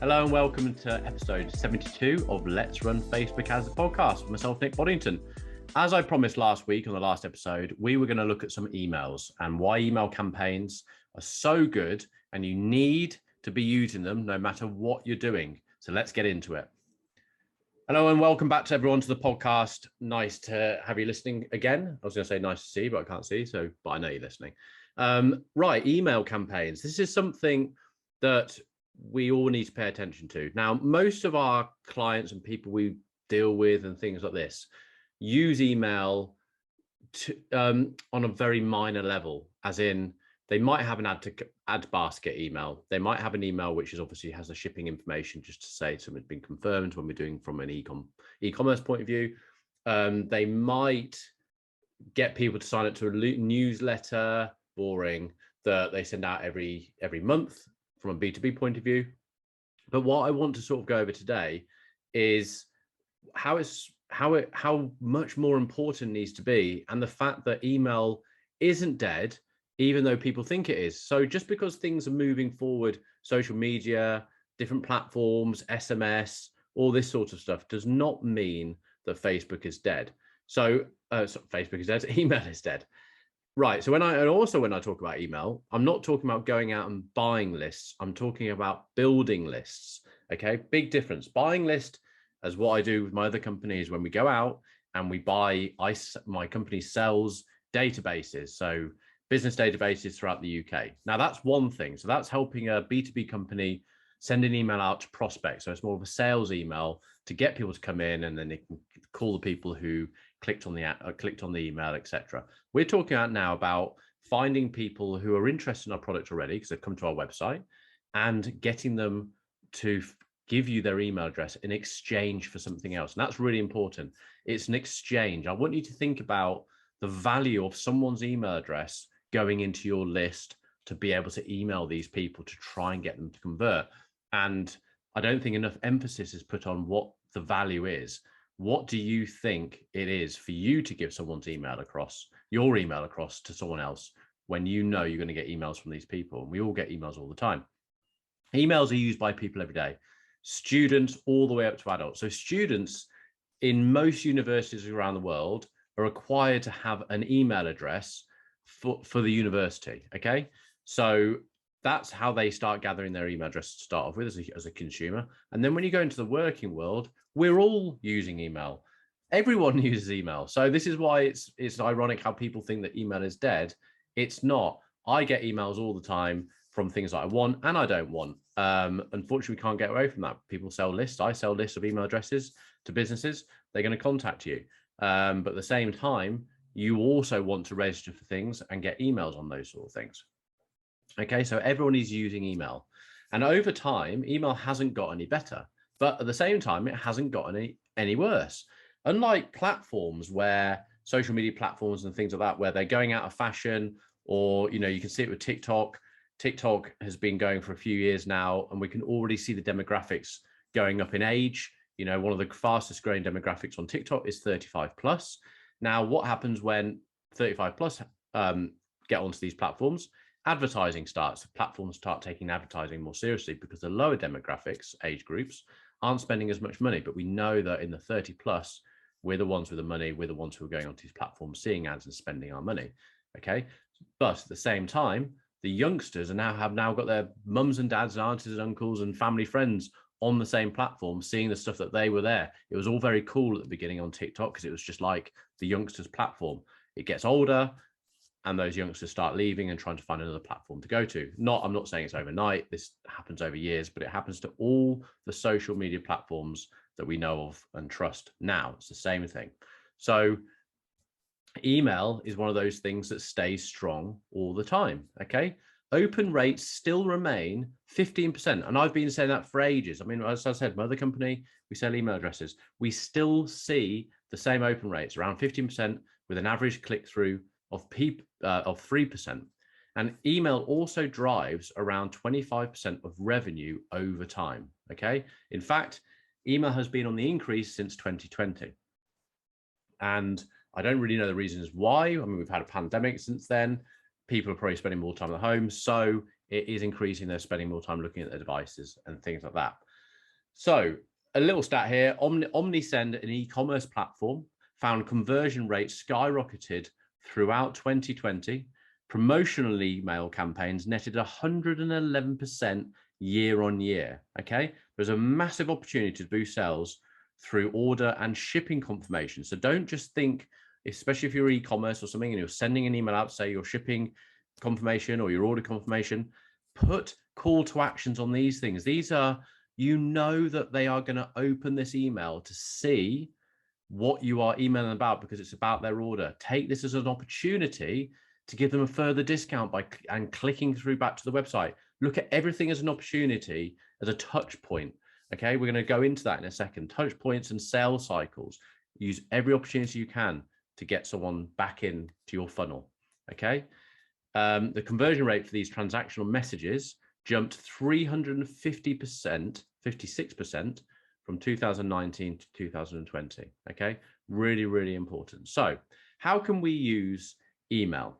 Hello and welcome to episode 72 of Let's Run Facebook as a podcast with myself, Nick Boddington. As I promised last week on the last episode, we were going to look at some emails and why email campaigns are so good and you need to be using them no matter what you're doing. So let's get into it. Hello and welcome back to everyone to the podcast. Nice to have you listening again. I was going to say nice to see, but I can't see, but I know you're listening. Right, email campaigns. This is something that we all need to pay attention to. Now, most of our clients and people we deal with and things like this use email on a very minor level, as in they might have an ad basket email. They might have an email which is obviously has the shipping information just to say something's been confirmed when we're doing from an e-commerce point of view. They might get people to sign up to a newsletter, boring, that they send out every month from a B2B point of view. But what I want to sort of go over today is how much more important it needs to be, and the fact that email isn't dead, even though people think it is. So just because things are moving forward, social media, different platforms, SMS, all this sort of stuff does not mean that Facebook is dead. So Facebook is dead, email is dead. Right. So when I talk about email, I'm not talking about going out and buying lists. I'm talking about building lists. Okay. Big difference. Buying list, as what I do with my other companies, when we go out and we buy, my company sells databases. So business databases throughout the UK. Now that's one thing. So that's helping a B2B company send an email out to prospects. So it's more of a sales email to get people to come in, and then they can call the people who clicked on the email, etc. We're talking now about finding people who are interested in our product already because they've come to our website, and getting them to give you their email address in exchange for something else. And that's really important. It's an exchange. I want you to think about the value of someone's email address going into your list to be able to email these people to try and get them to convert. And I don't think enough emphasis is put on what the value is. What do you think it is for you to give someone's your email across to someone else when you know you're going to get emails from these people? And we all get emails all the time. Emails are used by people every day, students all the way up to adults. So students in most universities around the world are required to have an email address for the university. Okay. So that's how they start gathering their email address to start off with as a consumer. And then when you go into the working world, we're all using email. Everyone uses email. So this is why it's ironic how people think that email is dead. It's not. I get emails all the time from things that I want and I don't want. Unfortunately, we can't get away from that. People sell lists. I sell lists of email addresses to businesses. They're going to contact you. But at the same time, you also want to register for things and get emails on those sort of things. Okay, so everyone is using email. And over time, email hasn't got any better. But at the same time, it hasn't got any worse. Unlike platforms where social media platforms and things like that, where they're going out of fashion, or, you can see it with TikTok. TikTok has been going for a few years now, and we can already see the demographics going up in age. One of the fastest growing demographics on TikTok is 35 plus. Now, what happens when 35 plus get onto these platforms? Advertising starts. Platforms start taking advertising more seriously because the lower demographics, age groups, aren't spending as much money. But we know that in the 30 plus, we're the ones with the money. We're the ones who are going onto these platforms, seeing ads and spending our money. Okay. But at the same time, the youngsters have now got their mums and dads and aunties and uncles and family friends on the same platform, seeing the stuff that they were there. It was all very cool at the beginning on TikTok because it was just like the youngsters platform. It gets older, and those youngsters start leaving and trying to find another platform to go to. I'm not saying it's overnight. This happens over years, but it happens to all the social media platforms that we know of and trust now. It's the same thing. So email is one of those things that stays strong all the time. Okay. Open rates still remain 15%. And I've been saying that for ages. I mean, as I said, my other company, we sell email addresses. We still see the same open rates, around 15%, with an average click-through of 3%. And email also drives around 25% of revenue over time. Okay. In fact, email has been on the increase since 2020. And I don't really know the reasons why. I mean, we've had a pandemic since then. People are probably spending more time at home. So it is increasing. They're spending more time looking at their devices and things like that. So a little stat here, OmniSend, an e-commerce platform, found conversion rates skyrocketed throughout 2020. Promotional email campaigns netted 111% year on year. Okay, there's a massive opportunity to boost sales through order and shipping confirmation. So don't just think, especially if you're e-commerce or something and you're sending an email out, say your shipping confirmation or your order confirmation, put call to actions on these things. These are, you know, that they are going to open this email to see what you are emailing about because it's about their order. Take this as an opportunity to give them a further discount by clicking through back to the website. Look at everything as an opportunity, as a touch point. Okay, we're going to go into that in a second. Touch points and sales cycles. Use every opportunity you can to get someone back into your funnel. Okay, the conversion rate for these transactional messages jumped 350%, 56% from 2019 to 2020. Okay, really, really important. So how can we use email?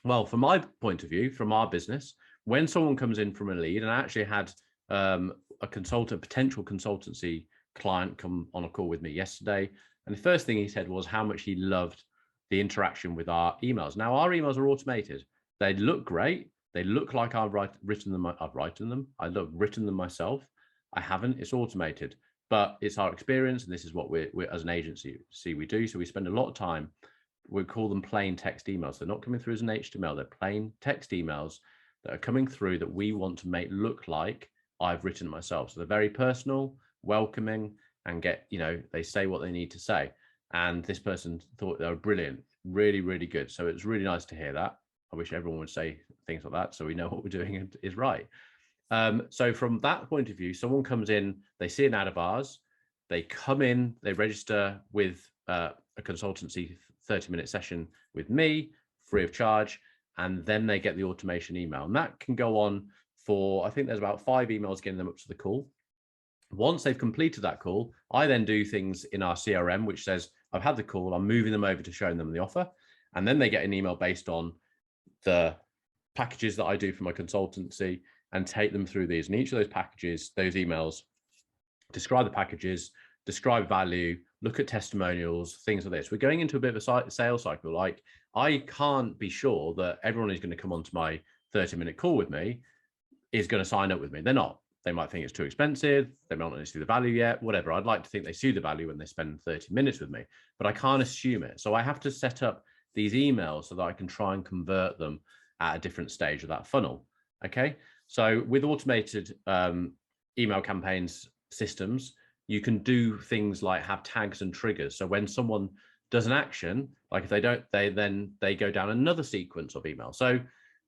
Well, from my point of view, from our business, when someone comes in from a lead, and I actually had a potential consultancy client come on a call with me yesterday, and the first thing he said was how much he loved the interaction with our emails. Now, our emails are automated. They look great. They look like I've written them. I love written them myself. I haven't. It's automated, but it's our experience, and this is what we're as an agency we do. So we spend a lot of time. We call them plain text emails. They're not coming through as an HTML. They're plain text emails that are coming through that we want to make look like I've written myself. So they're very personal, welcoming, and they say what they need to say. And this person thought they were brilliant, really, really good. So it's really nice to hear that. I wish everyone would say things like that so we know what we're doing is right. So from that point of view, someone comes in, they see an ad of ours, they come in, they register with a consultancy 30-minute session with me, free of charge, and then they get the automation email. And that can go on for, I think there's about 5 emails getting them up to the call. Once they've completed that call, I then do things in our CRM, which says, I've had the call, I'm moving them over to showing them the offer. And then they get an email based on the packages that I do for my consultancy and take them through these. And each of those packages, those emails, describe the packages, describe value, look at testimonials, things like this. We're going into a bit of a sales cycle. Like, I can't be sure that everyone who's going to come onto my 30-minute call with me is going to sign up with me. They're not. They might think it's too expensive. They might not see the value yet, whatever. I'd like to think they see the value when they spend 30 minutes with me, but I can't assume it. So I have to set up these emails so that I can try and convert them at a different stage of that funnel. Okay. So with automated email campaigns systems, you can do things like have tags and triggers. So when someone does an action, like if they don't, they go down another sequence of email. So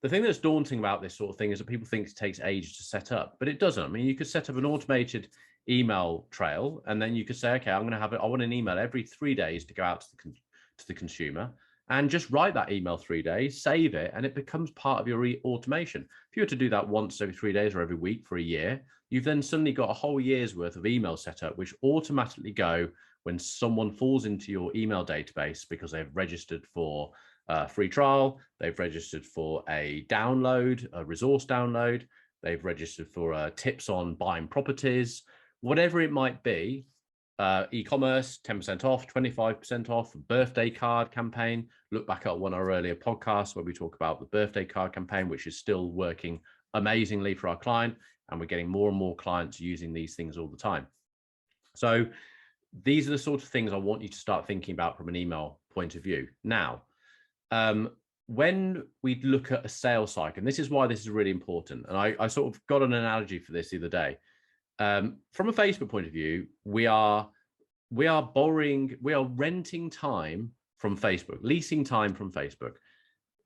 the thing that's daunting about this sort of thing is that people think it takes ages to set up, but it doesn't. I mean, you could set up an automated email trail, and then you could say, okay, I want an email every 3 days to go out to the consumer, and just write that email 3 days, save it, and it becomes part of your automation. If you were to do that once every 3 days or every week for a year, you've then suddenly got a whole year's worth of email set up, which automatically go when someone falls into your email database because they've registered for a free trial, they've registered for a download, a resource download, they've registered for tips on buying properties, whatever it might be, e-commerce, 10% off, 25% off, birthday card campaign. Look back at one of our earlier podcasts where we talk about the birthday card campaign, which is still working amazingly for our client. And we're getting more and more clients using these things all the time. So these are the sort of things I want you to start thinking about from an email point of view. Now, when we look at a sales cycle, and this is why this is really important, and I sort of got an analogy for this the other day. From a Facebook point of view, we are renting time from Facebook, leasing time from Facebook.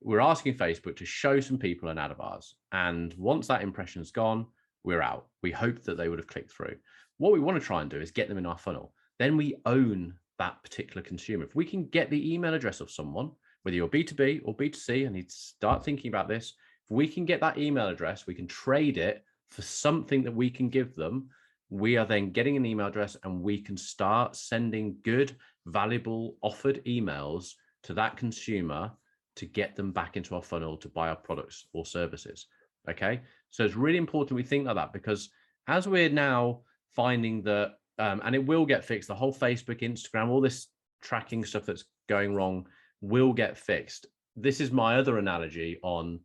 We're asking Facebook to show some people an ad of ours. And once that impression's gone, we're out. We hope that they would have clicked through. What we want to try and do is get them in our funnel. Then we own that particular consumer. If we can get the email address of someone, whether you're B2B or B2C, I need to start thinking about this. If we can get that email address, we can trade it for something that we can give them. We are then getting an email address and we can start sending good, valuable, offered emails to that consumer to get them back into our funnel to buy our products or services. Okay. So it's really important we think like that, because as we're now finding that, and it will get fixed. The whole Facebook, Instagram, all this tracking stuff that's going wrong will get fixed. This is my other analogy on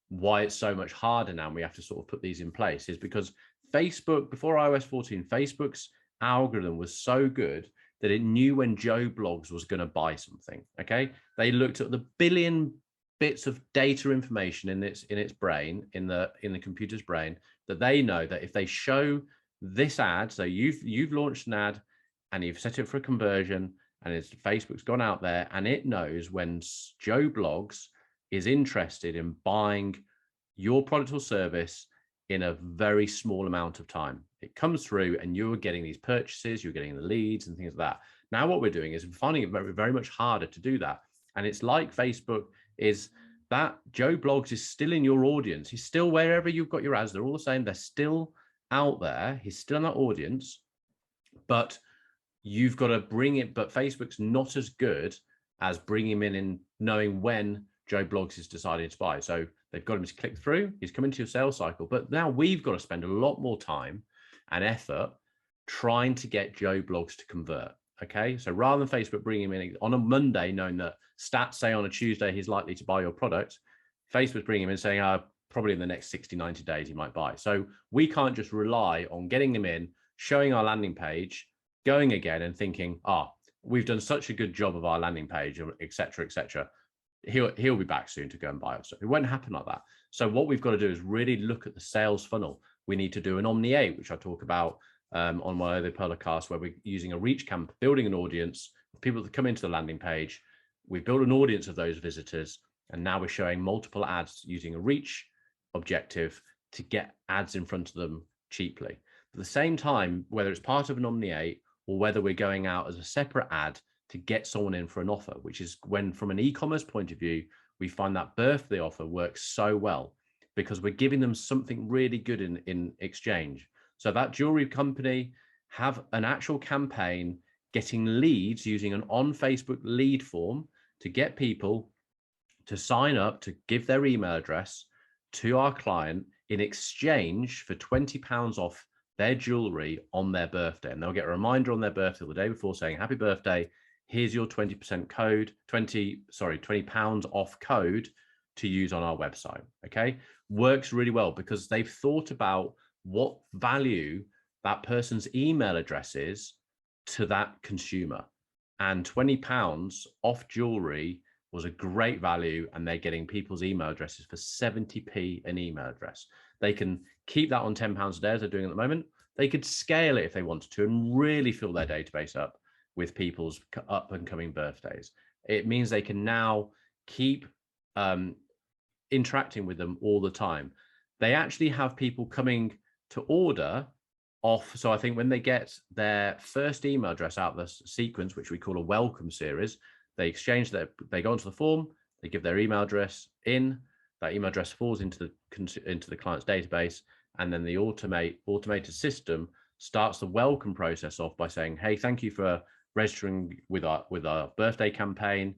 why it's so much harder now, and we have to sort of put these in place, is because Facebook, before iOS 14, Facebook's algorithm was so good that it knew when Joe Blogs was going to buy something. Okay, they looked at the billion bits of data information in its brain, in the computer's brain, that they know that if they show this ad, so you've launched an ad and you've set it for a conversion, and Facebook's gone out there and it knows when Joe Blogs is interested in buying your product or service in a very small amount of time. It comes through and you're getting these purchases, you're getting the leads and things like that. Now what we're doing is finding it very, very much harder to do that. And it's like Facebook is that Joe Blogs is still in your audience. He's still wherever you've got your ads. They're all the same. They're still out there. He's still in that audience, but you've got to bring it. But Facebook's not as good as bringing him in and knowing when Joe Blogs is deciding to buy. So they've got him to click through. He's coming to your sales cycle. But now we've got to spend a lot more time and effort trying to get Joe Blogs to convert. Okay, so rather than Facebook bringing him in on a Monday, knowing that stats say on a Tuesday he's likely to buy your product, Facebook's bringing him in saying, probably in the next 60, 90 days he might buy. So we can't just rely on getting them in, showing our landing page, going again and thinking, we've done such a good job of our landing page, et cetera, et cetera. He'll be back soon to go and buy us. It won't happen like that. So what we've got to do is really look at the sales funnel. We need to do an Omni 8, which I talk about on my other podcast, where we're using a reach camp, building an audience of people that come into the landing page. We build an audience of those visitors, and now we're showing multiple ads using a reach objective to get ads in front of them cheaply. At the same time, whether it's part of an Omni 8 or whether we're going out as a separate ad to get someone in for an offer, which is when, from an e-commerce point of view, we find that birthday offer works so well because we're giving them something really good in exchange. So that jewelry company have an actual campaign getting leads using an on Facebook lead form to get people to sign up, to give their email address to our client in exchange for £20 off their jewelry on their birthday. And they'll get a reminder on their birthday or the day before saying, happy birthday, here's your 20% code, £20 off code to use on our website. Okay, works really well because they've thought about what value that person's email address is to that consumer. And £20 off jewelry was a great value, and they're getting people's email addresses for 70p an email address. They can keep that on £10 a day as they're doing at the moment. They could scale it if they wanted to and really fill their database up with people's up and coming birthdays. It means they can now keep interacting with them all the time. They actually have people coming to order off. So I think when they get their first email address out of the sequence, which we call a welcome series, they exchange that, they go onto the form, they give their email address in, that email address falls into the client's database, and then the automated system starts the welcome process off by saying, hey, thank you for registering with our birthday campaign.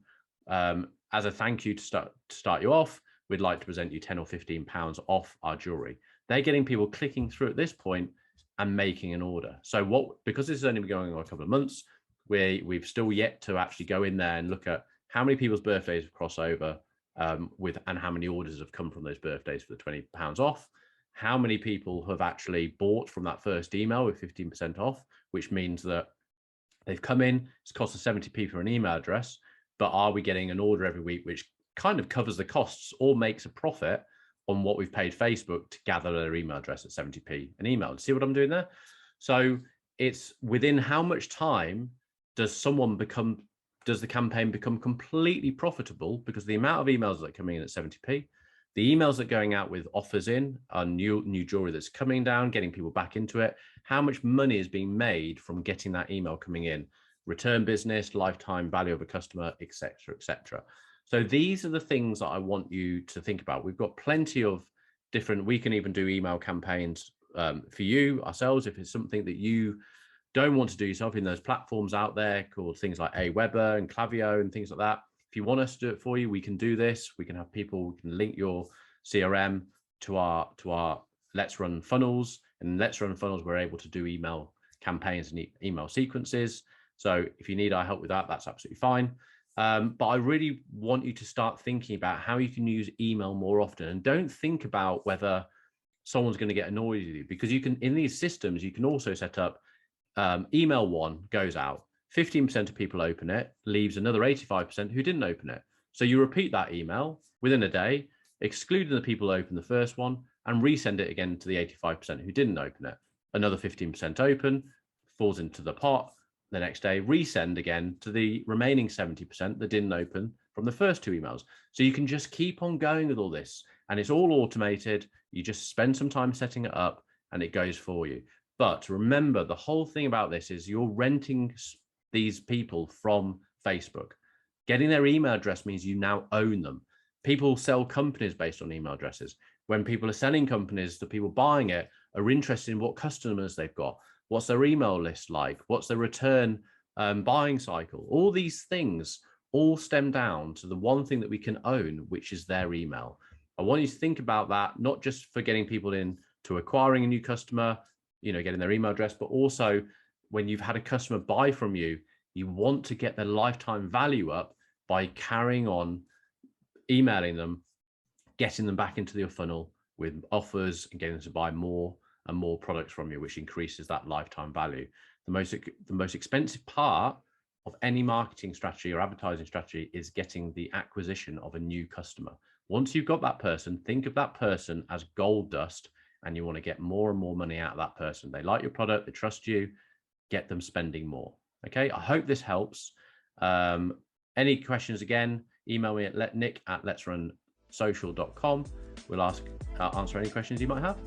As a thank you to start you off, we'd like to present you 10 or 15 pounds off our jewelry. They're getting people clicking through at this point and making an order. So because this has only been going on a couple of months, we've still yet to actually go in there and look at how many people's birthdays have crossed over and how many orders have come from those birthdays for the £20 off, how many people have actually bought from that first email with 15% off, which means that they've come in, it's cost us 70p for an email address, but are we getting an order every week, which kind of covers the costs or makes a profit on what we've paid Facebook to gather their email address at 70p an email. See what I'm doing there? So it's within how much time does the campaign become completely profitable, because the amount of emails that are coming in at 70p, the emails that are going out with offers in are new jewelry that's coming down, getting people back into it, how much money is being made from getting that email coming in, return business, lifetime value of a customer, etc., etc. So these are the things that I want you to think about. We've got plenty of different, we can even do email campaigns for you ourselves if it's something that you don't want to do yourself in those platforms out there called things like Aweber and Klaviyo and things like that. If you want us to do it for you, we can do this. We can have people, we can link your CRM to our Let's Run funnels, and Let's Run funnels, we're able to do email campaigns and email sequences. So if you need our help with that, that's absolutely fine. But I really want you to start thinking about how you can use email more often, and don't think about whether someone's going to get annoyed with you, because you can, in these systems, you can also set up email one goes out, 15% of people open it, leaves another 85% who didn't open it. So you repeat that email within a day, excluding the people who opened the first one, and resend it again to the 85% who didn't open it. Another 15% open, falls into the pot. The next day, resend again to the remaining 70% that didn't open from the first two emails. So you can just keep on going with all this, and it's all automated. You just spend some time setting it up and it goes for you. But remember, the whole thing about this is you're renting these people from Facebook. Getting their email address means you now own them. People sell companies based on email addresses. When people are selling companies, the people buying it are interested in what customers they've got. What's their email list like? What's their return buying cycle? All these things all stem down to the one thing that we can own, which is their email. I want you to think about that, not just for getting people in to acquiring a new customer, getting their email address, but also when you've had a customer buy from you, you want to get their lifetime value up by carrying on emailing them, getting them back into your funnel with offers and getting them to buy more and more products from you, which increases that lifetime value. The most expensive part of any marketing strategy or advertising strategy is getting the acquisition of a new customer. Once you've got that person, think of that person as gold dust, and you want to get more and more money out of that person. They like your product, they trust you, get them spending more. Okay, I hope this helps. Any questions, again, email me at nick@letsrunsocial.com. We'll answer any questions you might have.